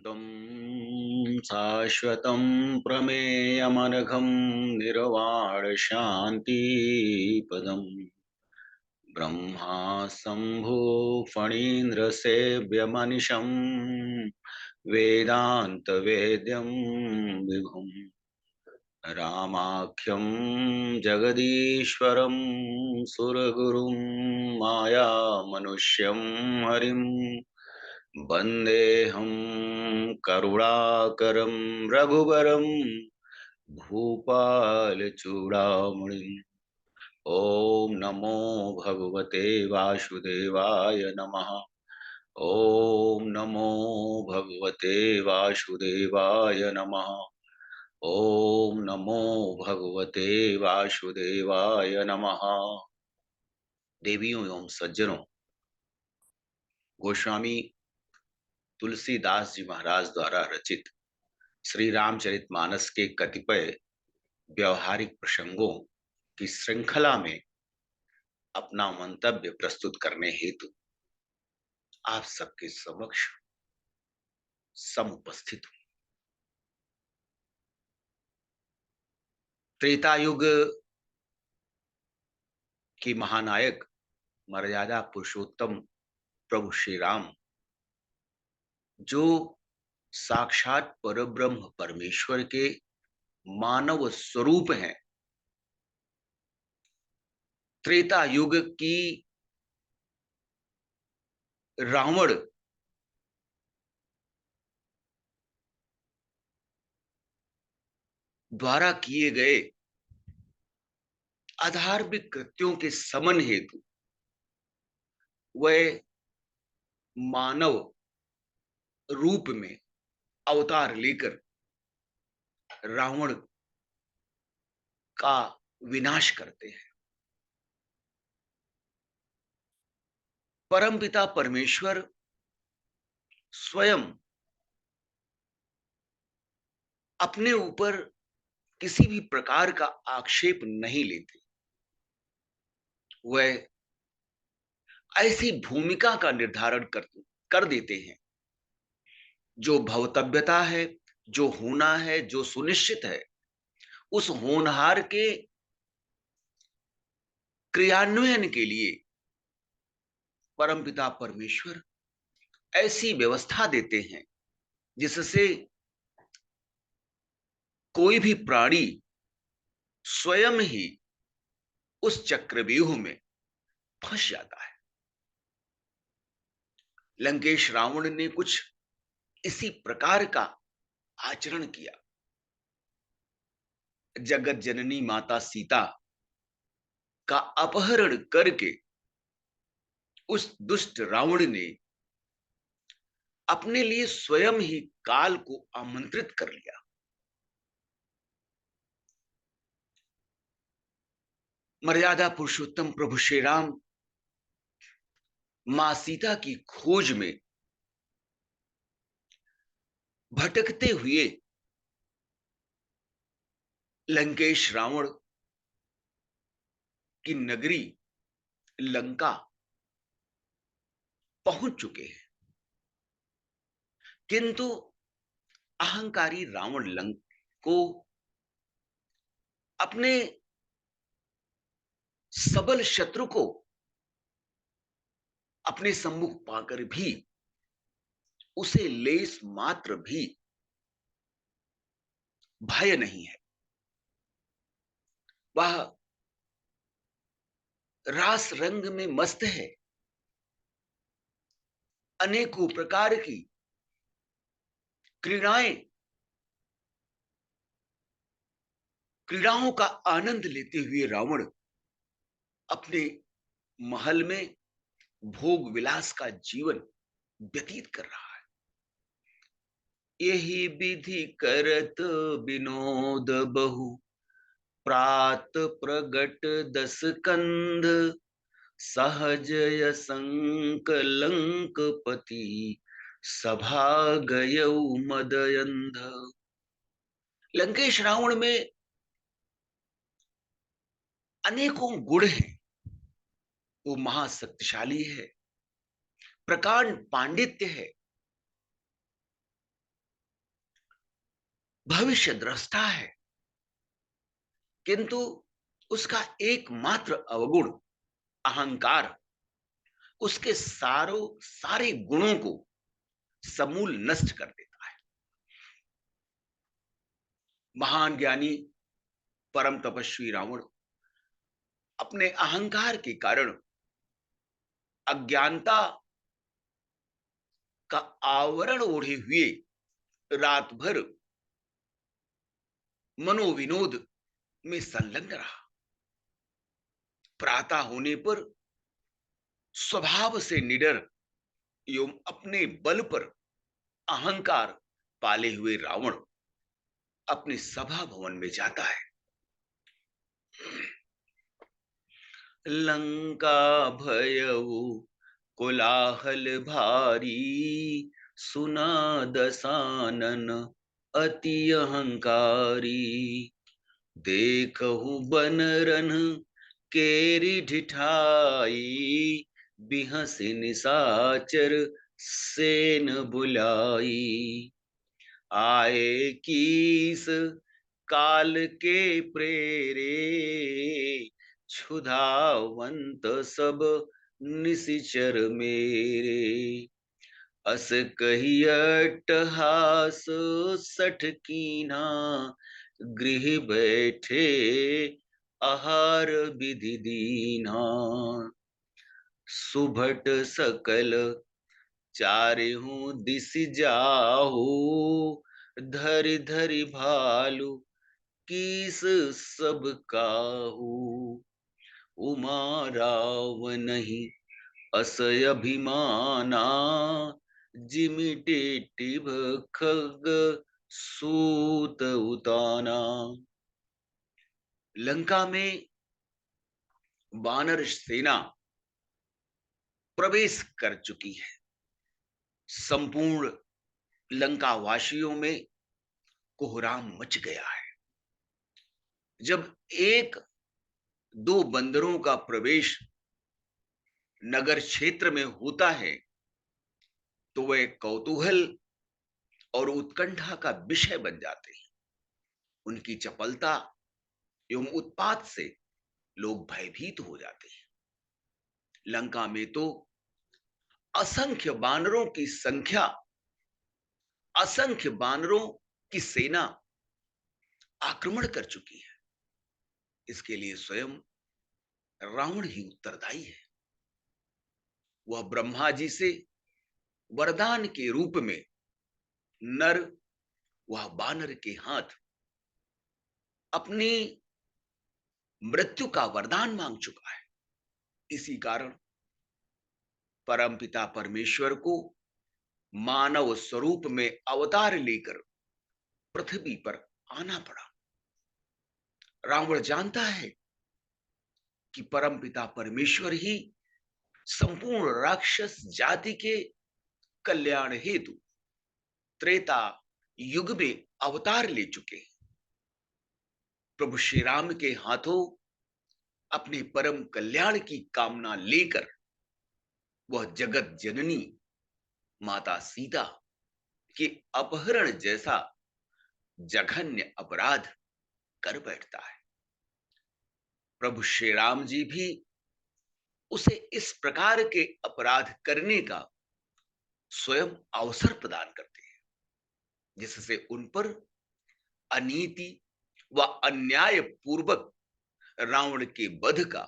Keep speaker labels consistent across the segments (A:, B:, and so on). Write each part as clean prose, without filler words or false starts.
A: शान्तं शाश्वतं प्रमेयमनघं निर्वाणशान्तिपदम् ब्रह्मा शम्भो फणीन्द्रसेव्यमनिशं वेदान्तवेद्यं विभुम् रामाख्यं जगदीश्वरं सुरगुरुं मायामनुष्यं हरिं वन्देऽहं करुणाकरं रघुवरं भूपालचूडामणिम्। ॐ नमो भगवते वासुदेवाय नमः। ॐ नमो भगवते वासुदेवाय नमः। ओम नमो भगवते वासुदेवाय नमः। देवियों एवं सज्जनों, गोस्वामी तुलसीदास जी महाराज द्वारा रचित श्री रामचरितमानस के कतिपय व्यवहारिक प्रसंगों की श्रृंखला में अपना मंतव्य प्रस्तुत करने हेतु आप सबके समक्ष समुपस्थित हूं। त्रेता युग की महानायक मर्यादा पुरुषोत्तम प्रभु श्री राम, जो साक्षात परब्रह्म परमेश्वर के मानव स्वरूप हैं, त्रेता युग की रावण द्वारा किए गए अधार्मिक कृत्यों के समन हेतु वह मानव रूप में अवतार लेकर रावण का विनाश करते हैं। परमपिता परमेश्वर स्वयं अपने ऊपर किसी भी प्रकार का आक्षेप नहीं लेते। वह ऐसी भूमिका का निर्धारण कर देते हैं जो भवतव्यता है, जो होना है, जो सुनिश्चित है, उस होनहार के क्रियान्वयन के लिए परमपिता परमेश्वर ऐसी व्यवस्था देते हैं जिससे कोई भी प्राणी स्वयं ही उस चक्रव्यूह में फंस जाता है। लंकेश रावण ने कुछ इसी प्रकार का आचरण किया। जगत जननी माता सीता का अपहरण करके उस दुष्ट रावण ने अपने लिए स्वयं ही काल को आमंत्रित कर लिया। मर्यादा पुरुषोत्तम प्रभु श्री राम मां सीता की खोज में भटकते हुए लंकेश रावण की नगरी लंका पहुंच चुके हैं, किंतु अहंकारी रावण लंक को अपने सबल शत्रु को अपने सम्मुख पाकर भी उसे लेस मात्र भी भय नहीं है। वह रास रंग में मस्त है, अनेकों प्रकार की क्रीड़ाओं का आनंद लेते हुए रावण अपने महल में भोग विलास का जीवन व्यतीत कर रहा है। यही विधि करत विनोद बहु प्रात प्रगट दस कंध सहजय संकलंकपति सभा गयौ मदयंध। लंकेश रावण में अनेकों गुण हैं। वो महाशक्तिशाली है, प्रकांड पांडित्य है, भविष्य दृष्टा है, किंतु उसका एकमात्र अवगुण अहंकार उसके सारे गुणों को समूल नष्ट कर देता है। महान ज्ञानी परम तपस्वी रावण अपने अहंकार के कारण अज्ञानता का आवरण ओढ़े हुए रात भर मनोविनोद में संलग्न रहा। प्रातः होने पर स्वभाव से निडर एवं अपने बल पर अहंकार पाले हुए रावण अपने सभा भवन में जाता है। लंका भयउ कोलाहल भारी, सुना दसानन अति अहंकारी। देखहु बनरन केरी ढिठाई, बिहसि निसाचर सेन बुलाई। आए कीस काल के प्रेरे, क्षुधावंत सब निशिचर मेरे। अस कही अट्टहास सठ कीना, गृह बैठे आहार विधि दीना। सुभट सकल चारे हूँ दिस जाहू, धरि धरि भालू कीस सब काहू। उमा राव नहीं असय अभिमाना, जिमिटे टिभ खग सूत उताना। लंका में वानर सेना प्रवेश कर चुकी है। संपूर्ण लंका वासियों में कोहराम मच गया है। जब एक दो बंदरों का प्रवेश नगर क्षेत्र में होता है तो वह कौतूहल और उत्कंठा का विषय बन जाते हैं। उनकी चपलता एवं उत्पात से लोग भयभीत हो जाते हैं। लंका में तो असंख्य बानरों की संख्या, असंख्य बानरों की सेना आक्रमण कर चुकी है। इसके लिए स्वयं रावण ही उत्तरदायी है। वह ब्रह्मा जी से वरदान के रूप में नर, वह बानर के हाथ अपनी मृत्यु का वरदान मांग चुका है। इसी कारण परमपिता परमेश्वर को मानव स्वरूप में अवतार लेकर पृथ्वी पर आना पड़ा। रावण जानता है कि परमपिता परमेश्वर ही संपूर्ण राक्षस जाति के कल्याण हेतु त्रेता युग में अवतार ले चुके हैं। प्रभु श्री राम के हाथों अपने परम कल्याण की कामना लेकर वह जगत जननी माता सीता के अपहरण जैसा जघन्य अपराध कर बैठता है। प्रभु श्री राम जी भी उसे इस प्रकार के अपराध करने का स्वयं अवसर प्रदान करते हैं, जिससे उन पर अनीति व अन्याय पूर्वक रावण के वध का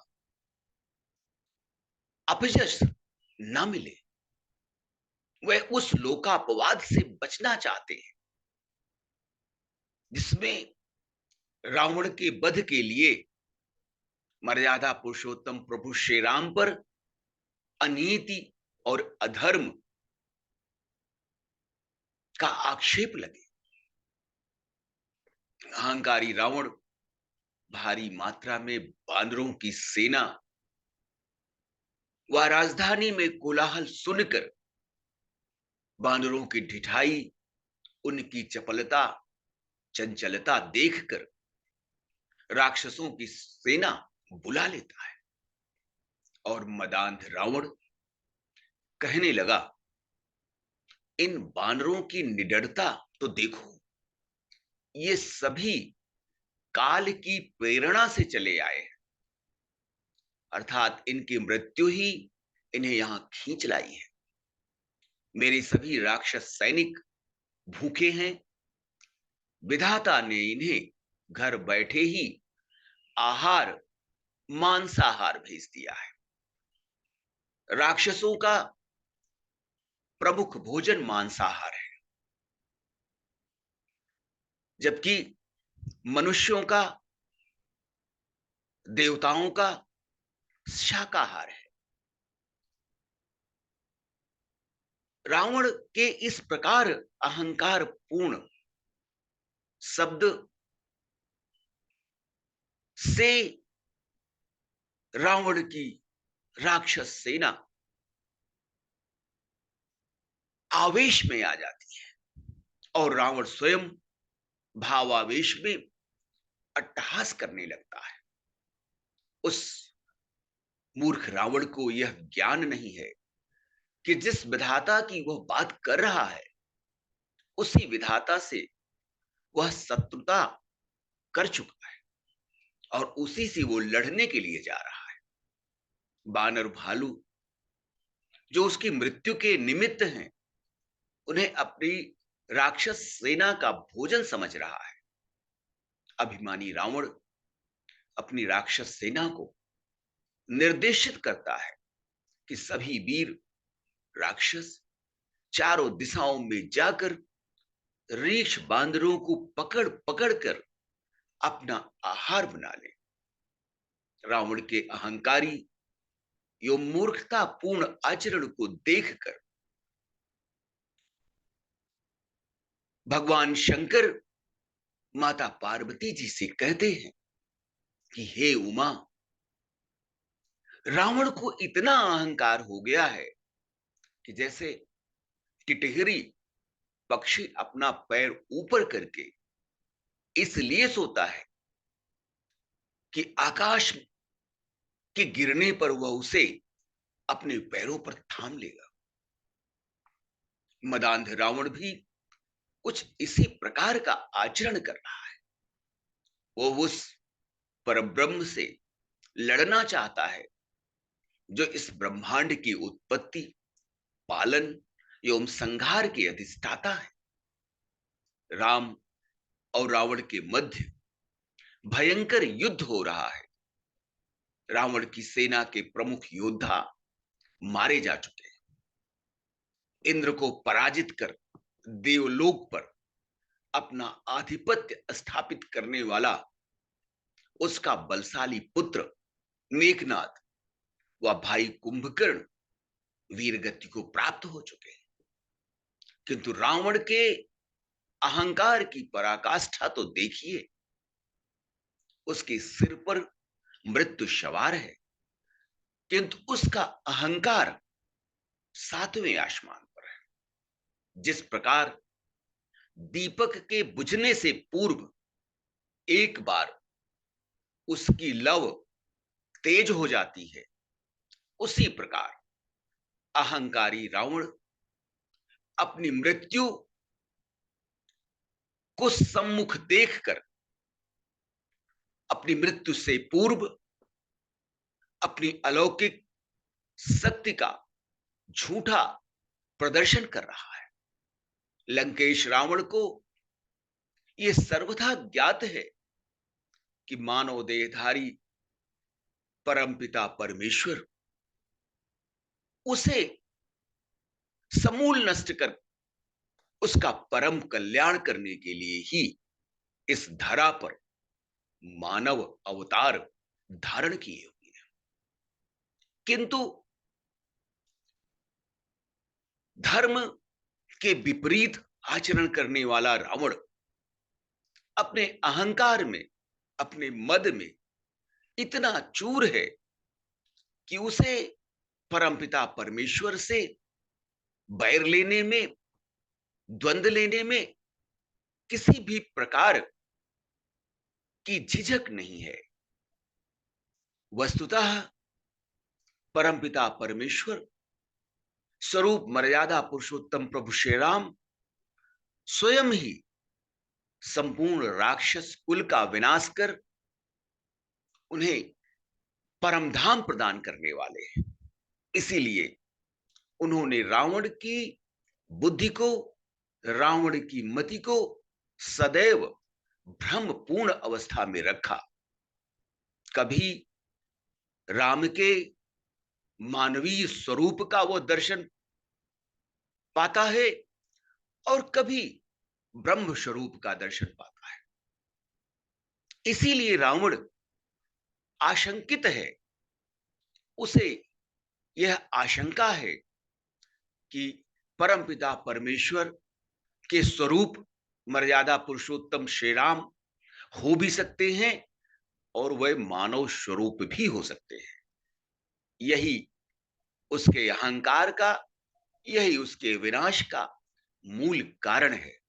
A: अपयश न मिले। वह उस लोकापवाद से बचना चाहते हैं जिसमें रावण के वध के लिए मर्यादा पुरुषोत्तम प्रभु श्री राम पर अनीति और अधर्म का आक्षेप लगे। अहंकारी रावण भारी मात्रा में बानरों की सेना व राजधानी में कोलाहल सुनकर बानरों की ढिठाई, उनकी चपलता, चंचलता देखकर राक्षसों की सेना बुला लेता है और मदांध रावण कहने लगा, इन बानरों की निडरता तो देखो। ये सभी काल की प्रेरणा से चले आए हैं, अर्थात इनकी मृत्यु ही इन्हें यहां खींच लाई है। मेरे सभी राक्षस सैनिक भूखे हैं, विधाता ने इन्हें घर बैठे ही आहार, मांसाहार भेज दिया है। राक्षसों का प्रमुख भोजन मांसाहार है, जबकि मनुष्यों का, देवताओं का शाकाहार है। रावण के इस प्रकार अहंकार पूर्ण शब्द से रावण की राक्षस सेना आवेश में आ जाती है और रावण स्वयं भावावेश में अट्टहास करने लगता है। उस मूर्ख रावण को यह ज्ञान नहीं है कि जिस विधाता की वह बात कर रहा है, उसी विधाता से वह शत्रुता कर चुका है और उसी से वो लड़ने के लिए जा रहा है। बानर भालू जो उसकी मृत्यु के निमित्त हैं, उन्हें अपनी राक्षस सेना का भोजन समझ रहा है। अभिमानी रावण अपनी राक्षस सेना को निर्देशित करता है कि सभी वीर राक्षस चारों दिशाओं में जाकर रीछ बांदरों को पकड़ पकड़ कर अपना आहार बना ले। रावण के अहंकारी एवं मूर्खतापूर्ण आचरण को देखकर भगवान शंकर माता पार्वती जी से कहते हैं कि हे उमा, रावण को इतना अहंकार हो गया है कि जैसे टिटहरी पक्षी अपना पैर ऊपर करके इसलिए सोता है कि आकाश के गिरने पर वह उसे अपने पैरों पर थाम लेगा। मदांध रावण भी कुछ इसी प्रकार का आचरण कर रहा है। वो उस परब्रह्म से लड़ना चाहता है जो इस ब्रह्मांड की उत्पत्ति, पालन एवं संहार के अधिष्ठाता है। राम और रावण के मध्य भयंकर युद्ध हो रहा है। रावण की सेना के प्रमुख योद्धा मारे जा चुके हैं। इंद्र को पराजित कर देवलोक पर अपना आधिपत्य स्थापित करने वाला उसका बलशाली पुत्र मेघनाद व भाई कुंभकर्ण वीरगति को प्राप्त हो चुके हैं। किंतु रावण के अहंकार की पराकाष्ठा तो देखिए, उसके सिर पर मृत्यु सवार है, किंतु उसका अहंकार सातवें आसमान पर है। जिस प्रकार दीपक के बुझने से पूर्व एक बार उसकी लौ तेज हो जाती है, उसी प्रकार अहंकारी रावण अपनी मृत्यु को सम्मुख देखकर अपनी मृत्यु से पूर्व अपनी अलौकिक शक्ति का झूठा प्रदर्शन कर रहा है। लंकेश रावण को यह सर्वथा ज्ञात है कि मानव देहधारी परमपिता परमेश्वर उसे समूल नष्ट कर उसका परम कल्याण करने के लिए ही इस धरा पर मानव अवतार धारण किए हुए हैं। किंतु धर्म के विपरीत आचरण करने वाला रावण अपने अहंकार में, अपने मद में इतना चूर है कि उसे परमपिता परमेश्वर से बैर लेने में, द्वंद्व लेने में किसी भी प्रकार की झिझक नहीं है। वस्तुतः परमपिता परमेश्वर स्वरूप मर्यादा पुरुषोत्तम प्रभु श्री राम स्वयं ही संपूर्ण राक्षस कुल का विनाश कर उन्हें परम धाम प्रदान करने वाले हैं। इसीलिए उन्होंने रावण की बुद्धि को, रावण की मति को सदैव भ्रमपूर्ण अवस्था में रखा। कभी राम के मानवीय स्वरूप का वो दर्शन पाता है और कभी ब्रह्म स्वरूप का दर्शन पाता है। इसीलिए रावण आशंकित है। उसे यह आशंका है कि परमपिता परमेश्वर के स्वरूप मर्यादा पुरुषोत्तम श्री राम हो भी सकते हैं और वह मानव स्वरूप भी हो सकते हैं। यही उसके अहंकार का, यही उसके विनाश का मूल कारण है।